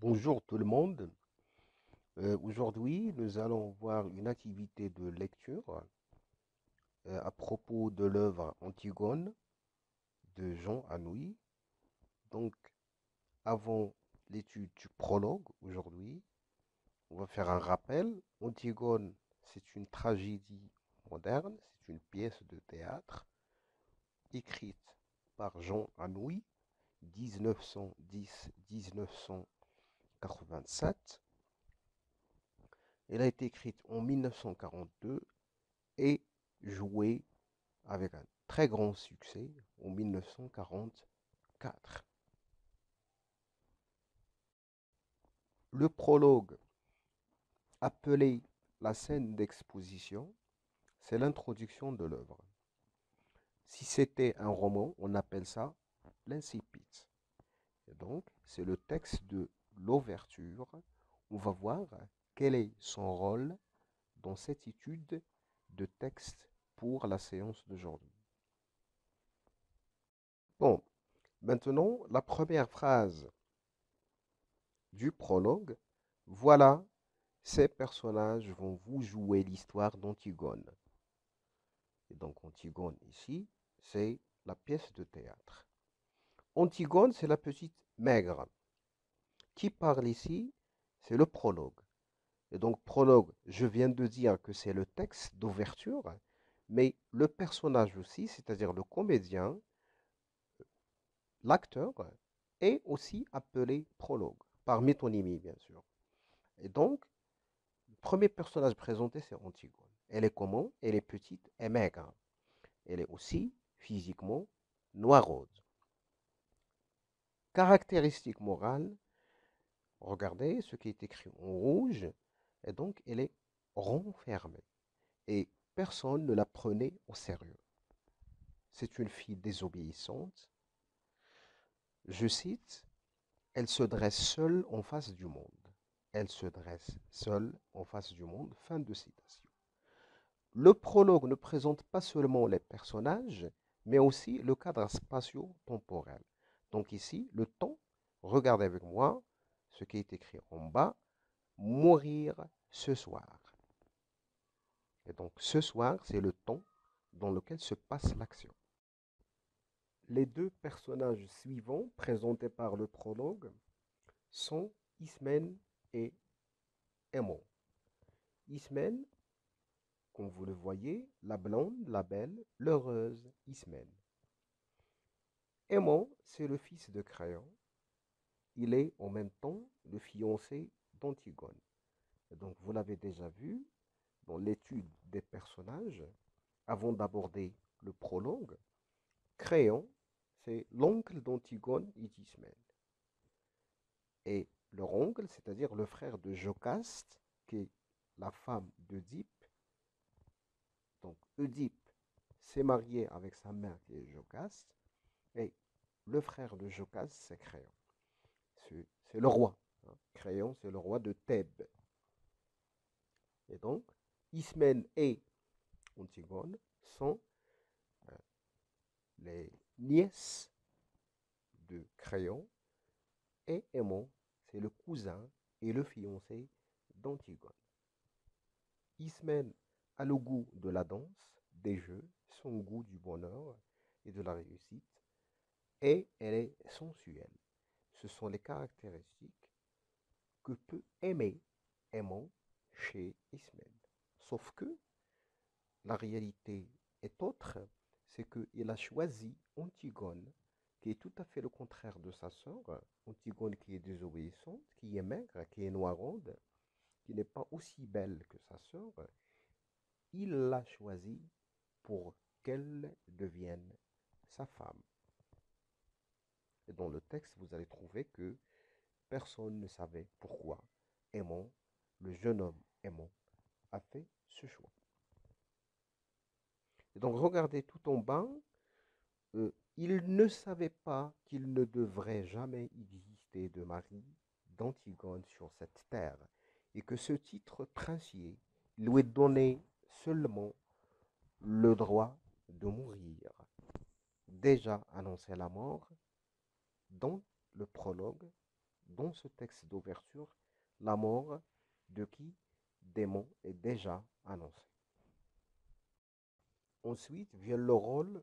Bonjour tout le monde. Aujourd'hui, nous allons voir une activité de lecture à propos de l'œuvre Antigone de Jean Anouilh. Donc, avant l'étude du prologue aujourd'hui, on va faire un rappel. Antigone, c'est une tragédie moderne, c'est une pièce de théâtre écrite par Jean Anouilh, 1910-1987. Elle a été écrite en 1942 et jouée avec un très grand succès en 1944. Le prologue, appelé la scène d'exposition, c'est l'introduction de l'œuvre. Si c'était un roman, on appelle ça l'incipit. Et donc, c'est le texte de l'ouverture. On va voir quel est son rôle dans cette étude de texte pour la séance d'aujourd'hui. Bon, maintenant, la première phrase du prologue, voilà, ces personnages vont vous jouer l'histoire d'Antigone. Et donc Antigone ici, c'est la pièce de théâtre. Antigone, c'est la petite maigre. Qui parle ici? C'est le prologue. Et donc prologue, je viens de dire que c'est le texte d'ouverture, mais le personnage aussi, c'est-à-dire le comédien, l'acteur, est aussi appelé prologue, par métonymie bien sûr. Et donc, le premier personnage présenté, c'est Antigone. Elle est comment? Elle est petite et maigre. Elle est aussi physiquement noiraude. Caractéristique morale, regardez ce qui est écrit en rouge, et donc elle est renfermée. Et personne ne la prenait au sérieux. C'est une fille désobéissante. Je cite, elle se dresse seule en face du monde. Elle se dresse seule en face du monde. Fin de citation. Le prologue ne présente pas seulement les personnages, mais aussi le cadre spatio-temporel. Donc ici, le temps, regardez avec moi ce qui est écrit en bas, mourir ce soir. Et donc ce soir, c'est le temps dans lequel se passe l'action. Les deux personnages suivants présentés par le prologue sont Ismène et Aimon. Ismène, comme vous le voyez, la blonde, la belle, l'heureuse Ismène. Aimon, c'est le fils de Créon. Il est en même temps le fiancé d'Antigone. Donc vous l'avez déjà vu dans l'étude des personnages, avant d'aborder le prologue, Créon, c'est l'oncle d'Antigone et d'Ismène. Et leur oncle, c'est-à-dire le frère de Jocaste, qui est la femme d'Œdipe. DoncŒdipe s'est marié avec sa mère qui est Jocaste, et le frère de Jocaste, c'est Créon. C'est le roi. Créon, c'est le roi de Thèbes. Et donc, Ismène et Antigone sont euh, les nièces de Créon et Aimon, c'est le cousin et le fiancé d'Antigone. Ismène a le goût de la danse, des jeux, son goût du bonheur et de la réussite, et elle est sensuelle. Ce sont les caractéristiques que peut aimer Aimon chez Ismène. Sauf que la réalité est autre, c'est qu'il a choisi Antigone, qui est tout à fait le contraire de sa sœur, Antigone qui est désobéissante, qui est maigre, qui est noiraude, qui n'est pas aussi belle que sa sœur. Il l'a choisie pour qu'elle devienne sa femme. Et dans le texte, vous allez trouver que personne ne savait pourquoi Aimon, le jeune homme Aimon, a fait ce choix. Et donc regardez tout en bas, il ne savait pas qu'il ne devrait jamais exister de mari d'Antigone sur cette terre, et que ce titre princier lui donnait seulement le droit de mourir. Déjà annoncé la mort dans le prologue, dans ce texte d'ouverture, la mort de qui? Démon est déjà annoncée. Ensuite vient le rôle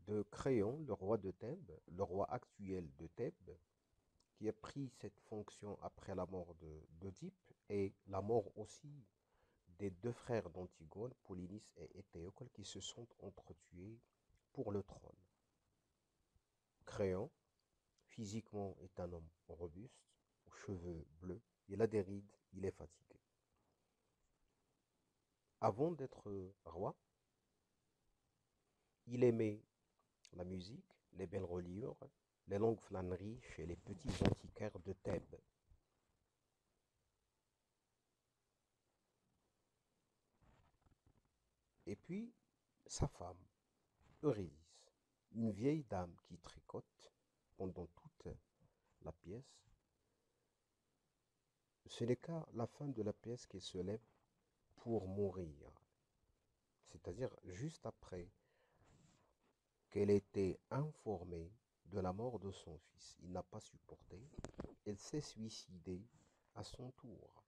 de Créon, le roi de Thèbes, le roi actuel de Thèbes, qui a pris cette fonction après la mort d'Oedipe et la mort aussi des deux frères d'Antigone, Polynice et Éthéocle, qui se sont entretués pour le trône. Créon, physiquement, est un homme robuste, aux cheveux bleus, il a des rides, il est fatigué. Avant d'être roi, il aimait la musique, les belles reliures, les longues flâneries chez les petits antiquaires de Thèbes. Et puis, sa femme, Eurydice, une vieille dame qui tricote pendant toute la pièce. Ce n'est qu'à la fin de la pièce qu'elle se lève pour mourir. C'est-à-dire juste après qu'elle ait été informée de la mort de son fils. Il n'a pas supporté. Elle s'est suicidée à son tour.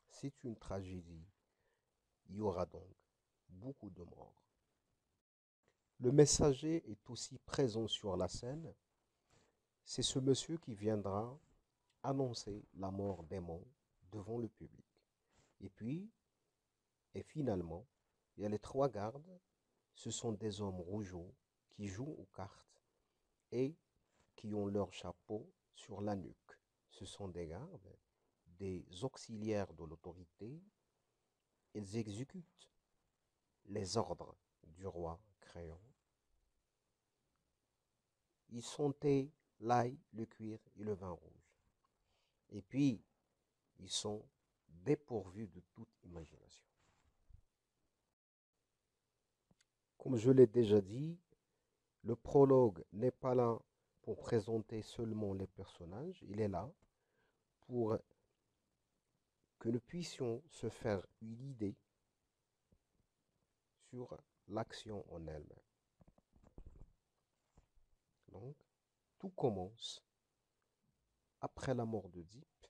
C'est une tragédie. Il y aura donc beaucoup de morts. Le messager est aussi présent sur la scène. C'est ce monsieur qui viendra annoncer la mort d'Aimon devant le public. Et puis, et finalement, il y a les trois gardes. Ce sont des hommes rougeaux qui jouent aux cartes et qui ont leur chapeau sur la nuque. Ce sont des gardes, des auxiliaires de l'autorité. Ils exécutent les ordres du roi Créon. Ils sentaient l'ail, le cuir et le vin rouge. Et puis, ils sont dépourvus de toute imagination. Comme je l'ai déjà dit, le prologue n'est pas là pour présenter seulement les personnages, il est là pour que nous puissions se faire une idée sur l'action en elle-même. Donc, tout commence après la mort d'Oedipe.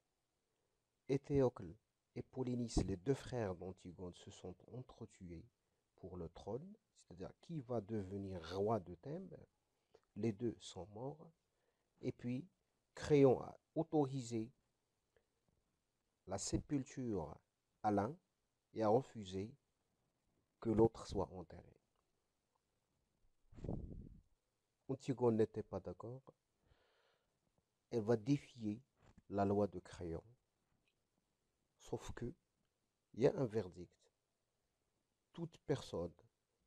Éthéocle et Polynice, les deux frères d'Antigone, se sont entretués pour le trône, c'est-à-dire qui va devenir roi de Thèbes. Les deux sont morts. Et puis, Créon a autorisé la sépulture à l'un et a refusé que l'autre soit enterré. Antigone n'était pas d'accord. Elle va défier la loi de Créon. Sauf que, il y a un verdict. Toute personne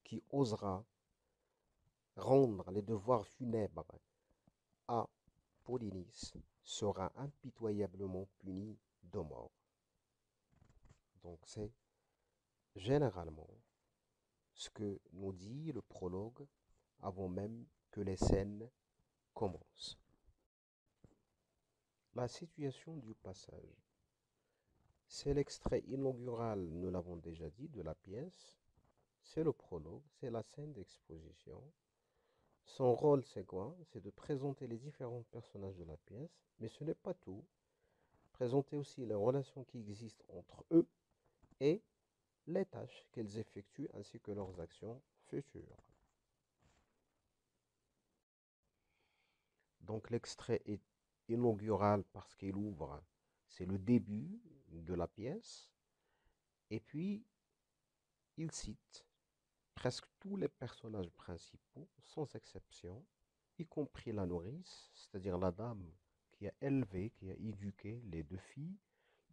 qui osera rendre les devoirs funèbres à Polynice sera impitoyablement punie de mort. Donc c'est généralement ce que nous dit le prologue avant même que les scènes commencent. La situation du passage. C'est l'extrait inaugural, nous l'avons déjà dit, de la pièce. C'est le prologue, c'est la scène d'exposition. Son rôle, c'est quoi? C'est de présenter les différents personnages de la pièce, mais ce n'est pas tout. Présenter aussi les relations qui existent entre eux et les tâches qu'elles effectuent ainsi que leurs actions futures. Donc l'extrait est inaugural parce qu'il ouvre, c'est le début de la pièce, et puis il cite presque tous les personnages principaux, sans exception, y compris la nourrice, c'est-à-dire la dame qui a élevé, qui a éduqué les deux filles,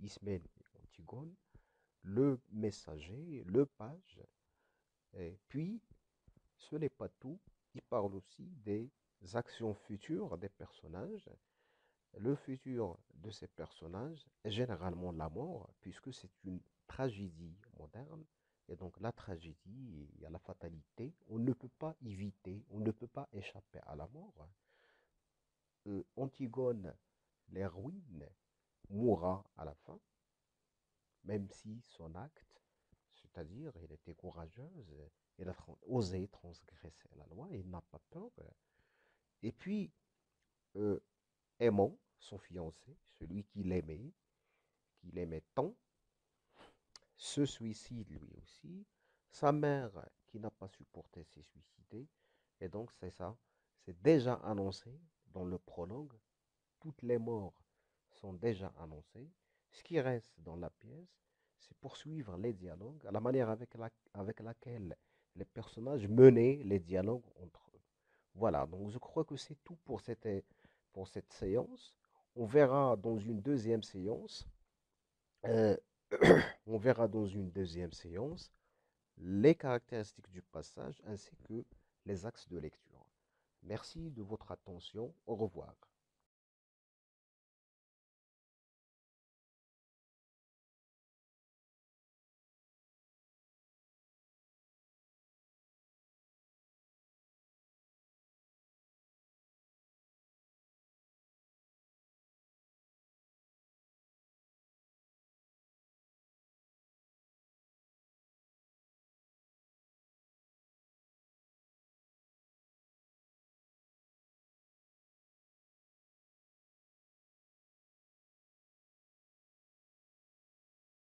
Ismène et Antigone, le messager, le page, et puis ce n'est pas tout, il parle aussi des actions futures des personnages. Le futur de ces personnages est généralement la mort, puisque c'est une tragédie moderne. Et donc la tragédie, il y a la fatalité. On ne peut pas éviter, on ne peut pas échapper à la mort. Antigone, l'héroïne, mourra à la fin, même si son acte, c'est-à-dire elle était courageuse, elle a osé transgresser la loi, elle n'a pas peur. Et puis, Aimant son fiancé, celui qu'il aimait tant, se suicide lui aussi. Sa mère, qui n'a pas supporté, s'est suicidée. Et donc, c'est ça. C'est déjà annoncé dans le prologue. Toutes les morts sont déjà annoncées. Ce qui reste dans la pièce, c'est poursuivre les dialogues à la manière avec laquelle les personnages menaient les dialogues entre eux. Voilà, donc je crois que c'est tout pour cette séance. On verra dans une deuxième séance. euh, on verra dans une deuxième séance les caractéristiques du passage ainsi que les axes de lecture. Merci de votre attention. Au revoir.